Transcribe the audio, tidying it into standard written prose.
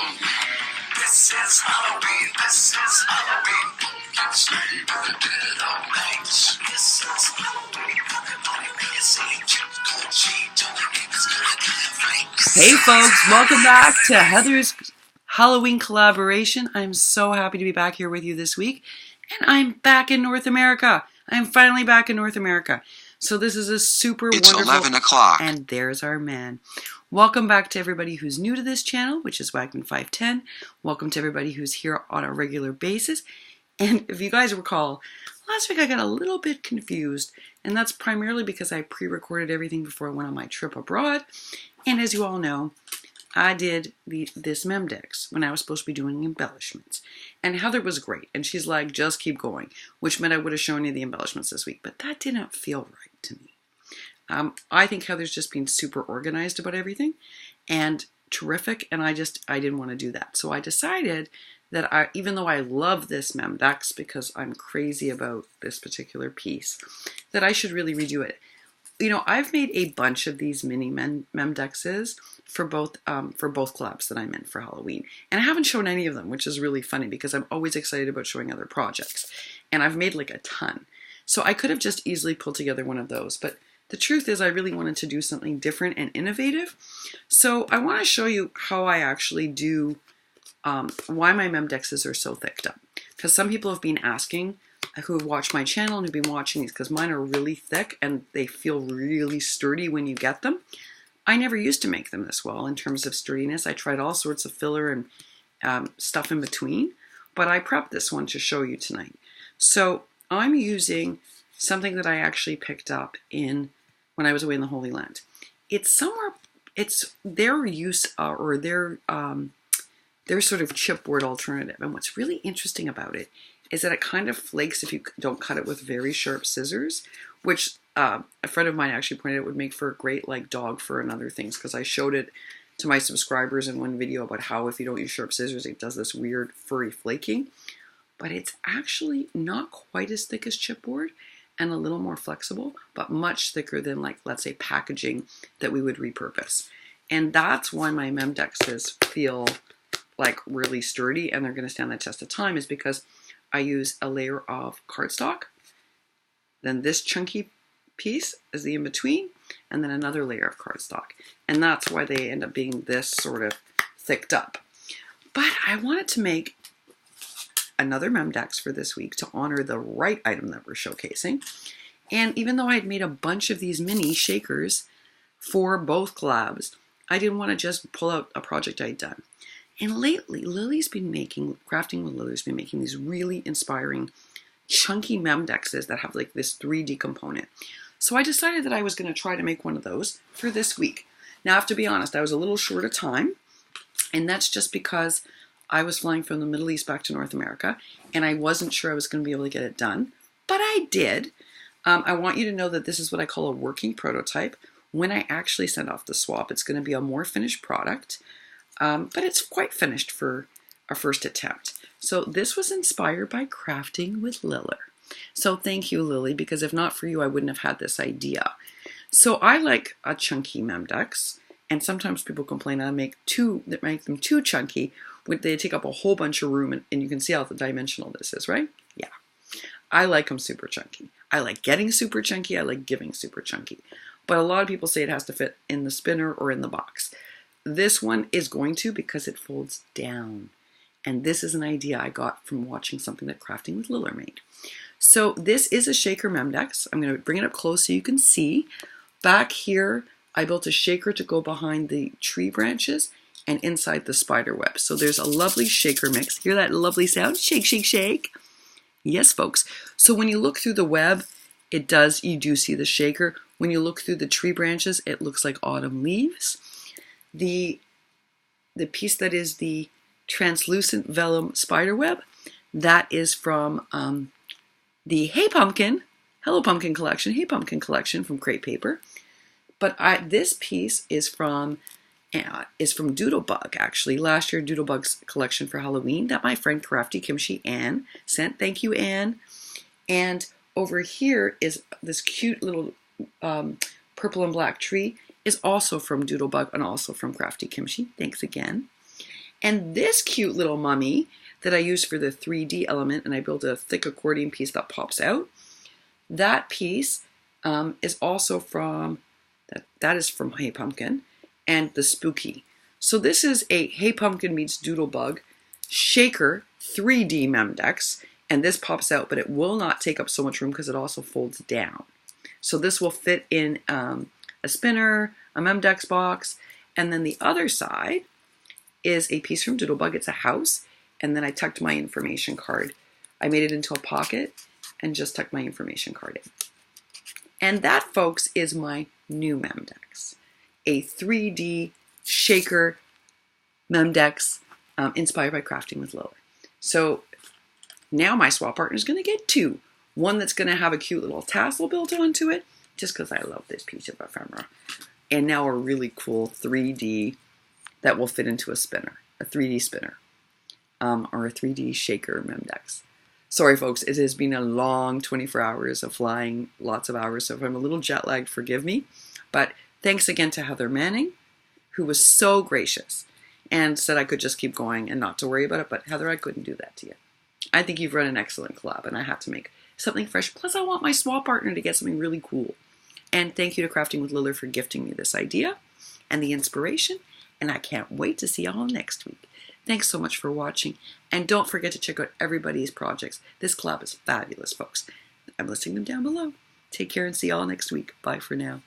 This is Halloween, this is Halloween. Pumpkin sleigh with the dead all night. This is Halloween, everybody make a scene. Trick or treat, don't forget it's gonna get free. Hey folks, welcome back to Heather's Halloween collaboration. I'm so happy to be back here with you this week. And I'm back in North America. I'm finally back in North America. So this is a super wonderful... It's 11 o'clock. And there's our man. Welcome back to everybody who's new to this channel, which is Wagman510. Welcome to everybody who's here on a regular basis. And if you guys recall, last week I got a little bit confused. And that's primarily because I pre-recorded everything before I went on my trip abroad. And as you all know, I did this Memdex when I was supposed to be doing embellishments. And Heather was great. And she's like, just keep going. Which meant I would have shown you the embellishments this week. But that didn't feel right to me. I think Heather's just being super organized about everything. And terrific. And I didn't want to do that. So I decided that even though I love this Memdex because I'm crazy about this particular piece, that I should really redo it. You know, I've made a bunch of these mini Memdexes for both collabs that I'm in for Halloween. And I haven't shown any of them, which is really funny because I'm always excited about showing other projects. And I've made like a ton. So I could have just easily pulled together one of those. But the truth is I really wanted to do something different and innovative. So I want to show you how I actually do, why my Memdexes are so thicked up. Because some people have been asking who have watched my channel and who've been watching these because mine are really thick and they feel really sturdy when you get them. I never used to make them this well in terms of sturdiness. I tried all sorts of filler and stuff in between, but I prepped this one to show you tonight. So I'm using something that I actually picked up when I was away in the Holy Land. It's their use or their sort of chipboard alternative. And what's really interesting about it is that it kind of flakes if you don't cut it with very sharp scissors, which a friend of mine actually pointed out would make for a great like dog fur and other things, because I showed it to my subscribers in one video about how if you don't use sharp scissors, it does this weird furry flaking. But it's actually not quite as thick as chipboard and a little more flexible, but much thicker than like, let's say, packaging that we would repurpose. And that's why my Memdexes feel like really sturdy and they're going to stand the test of time, is because I use a layer of cardstock, then this chunky piece is the in-between, and then another layer of cardstock. And that's why they end up being this sort of thicked up. But I wanted to make another Memdex for this week to honor the right item that we're showcasing. And even though I had made a bunch of these mini shakers for both collabs, I didn't want to just pull out a project I'd done. And lately, Crafting with Lily's been making these really inspiring, chunky Memdexes that have like this 3D component. So I decided that I was going to try to make one of those for this week. Now, I have to be honest, I was a little short of time, and that's just because I was flying from the Middle East back to North America, and I wasn't sure I was going to be able to get it done, but I did. I want you to know that this is what I call a working prototype. When I actually send off the swap, it's going to be a more finished product. But it's quite finished for our first attempt. So this was inspired by Crafting with Lily. So thank you, Lily, because if not for you, I wouldn't have had this idea. So I like a chunky Memdex, and sometimes people complain I make them too chunky. They take up a whole bunch of room, and you can see how dimensional this is, right? Yeah. I like them super chunky. I like getting super chunky. I like giving super chunky. But a lot of people say it has to fit in the spinner or in the box. This one is going to, because it folds down. And this is an idea I got from watching something that Crafting with Lily made. So this is a shaker Memdex. I'm going to bring it up close so you can see. Back here, I built a shaker to go behind the tree branches and inside the spider web. So there's a lovely shaker mix. Hear that lovely sound? Shake, shake, shake. Yes, folks. So when you look through the web, you do see the shaker. When you look through the tree branches, it looks like autumn leaves. The piece that is the translucent vellum spider web, that is from the Hey Pumpkin, Hello Pumpkin collection, Hey Pumpkin collection from Crate Paper. But this piece is from Doodlebug, actually. Last year, Doodlebug's collection for Halloween that my friend Crafty Kimchi Ann sent. Thank you, Ann. And over here is this cute little purple and black tree. Is also from Doodlebug and also from Crafty Kimchi. Thanks again. And this cute little mummy that I used for the 3D element, and I built a thick accordion piece that pops out, that piece is also from, that is from Hey Pumpkin and the Spooky. So this is a Hey Pumpkin meets Doodlebug shaker 3D Memdex, and this pops out, but it will not take up so much room because it also folds down. So this will fit in a spinner, a Memdex box, and then the other side is a piece from Doodlebug. It's a house, and then I tucked my information card. I made it into a pocket and just tucked my information card in. And that, folks, is my new Memdex, a 3D shaker Memdex inspired by Crafting with Liller. So now my swap partner is going to get two. One that's going to have a cute little tassel built onto it, just because I love this piece of ephemera. And now a really cool 3D that will fit into a spinner, a 3D spinner, or a 3D shaker Memdex. Sorry, folks, it has been a long 24 hours of flying, lots of hours, so if I'm a little jet lagged, forgive me. But thanks again to Heather Manning, who was so gracious and said I could just keep going and not to worry about it. But Heather, I couldn't do that to you. I think you've run an excellent collab, and I had to make something fresh. Plus, I want my swap partner to get something really cool. And thank you to Crafting with Liller for gifting me this idea and the inspiration. And I can't wait to see y'all next week. Thanks so much for watching. And don't forget to check out everybody's projects. This collab is fabulous, folks. I'm listing them down below. Take care and see y'all next week. Bye for now.